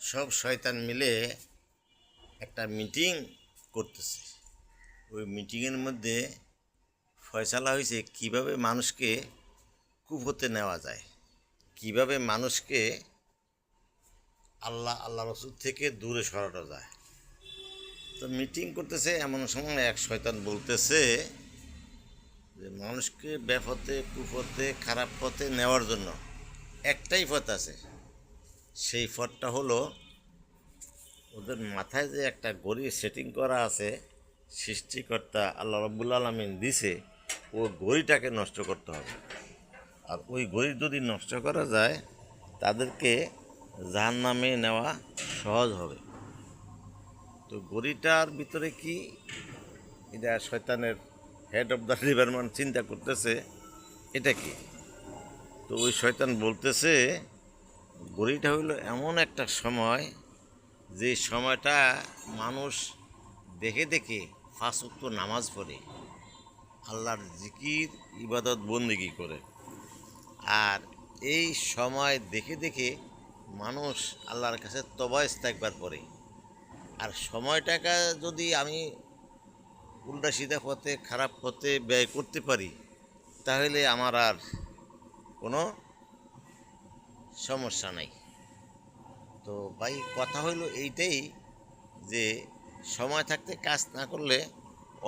সব শয়তান মিলে একটা মিটিং করতেছে। ওই মিটিংয়ের মধ্যে ফয়সালা হয়েছে কিভাবে মানুষকে কুপথে নেওয়া যায়, কিভাবে মানুষকে আল্লাহ রসুল থেকে দূরে সরানো যায়। তো মিটিং করতেছে, এমন সময় এক শয়তান বলতেছে যে মানুষকে বেপথে কুপথে খারাপ পথে নেওয়ার জন্য একটাই পথ আছে। সেই পথটা হলো ওদের মাথায় যে একটা ঘড়ি সেটিং করা আছে, সৃষ্টিকর্তা আল্লাহ রাব্বুল আলামিন দিছে, ও ঘড়িটাকে নষ্ট করতে হবে। আর ওই ঘড়ি যদি নষ্ট করা যায় তাদেরকে জাহান্নামে নেওয়া সহজ হবে। তো ঘড়িটার ভিতরে কি, এটা শয়তানের হেড অফ দ্য ডিপার্টমেন্ট চিন্তা করতেছে এটা কি। তো ওই শয়তান বলতেছে ঘড়িটা হইল এমন একটা সময়, যে সময়টা মানুষ দেখে দেখে 5 ওয়াক্ত নামাজ পড়ে, আল্লাহর জিকির ইবাদত বন্দেগী করে। আর এই সময় দেখে দেখে মানুষ আল্লাহর কাছে তওবা ইস্তেগফার করে। আর সময়টাকে যদি আমি উল্টা সিধা পথে খারাপ পথে ব্যয় করতে পারি, তাহলে আমার আর কোনো সমস্যা নাই। তো ভাই, কথা হইল এইটাই যে সময় থাকতে কাজ না করলে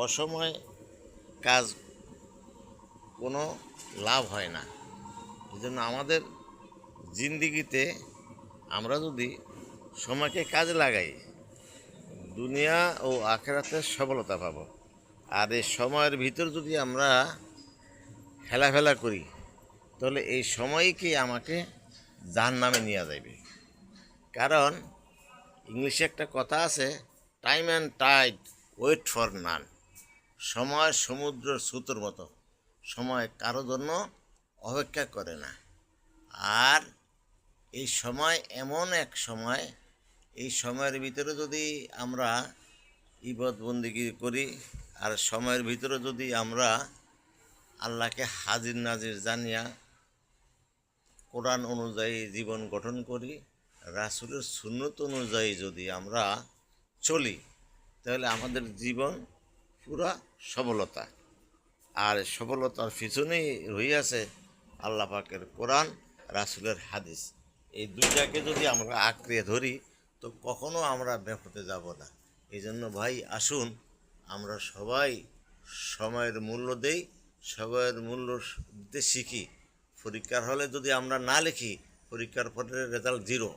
অসময়ে কাজ কোনো লাভ হয় না। এই জন্য আমাদের জিন্দিগিতে আমরা যদি সময়কে কাজে লাগাই, দুনিয়া ও আখেরাতের সফলতা পাব। আর এই সময়ের ভিতর যদি আমরা হেলাফেলা করি, তাহলে এই সময়কে আমাকে জাহান্নামে নিয়ে যাবে। কারণ ইংলিশে একটা কথা আছে, time and tide wait for none. সময় সমুদ্রের স্রোতের মতো, সময় কারো জন্য অপেক্ষা করে না। আর এই সময় এমন এক সময়, এই সময়ের ভিতরে যদি আমরা ইবাদত বন্দেগী করি, আর সময়ের ভিতরে যদি আমরা আল্লাহকে হাজির নাজির জানিয়া কোরআন অনুযায়ী জীবন গঠন করি, রাসূলের সুন্নত অনুযায়ী যদি আমরা চলি, তাহলে আমাদের জীবন পুরা সফলতা। আর সফলতার পিছনেই রহিয়াছে আল্লাহ পাকের কোরআন, রাসূলের হাদিস। এই দুইটাকে যদি আমরা আঁকড়ে ধরি, তো কখনো আমরা বিপথে যাব না। এই জন্য ভাই, আসুন আমরা সবাই সময়ের মূল্য দেই, সময়ের মূল্য দিতে শিখি। পরীক্ষার হলে যদি আমরা না লিখি, পরীক্ষার পরের রেজাল্ট 0।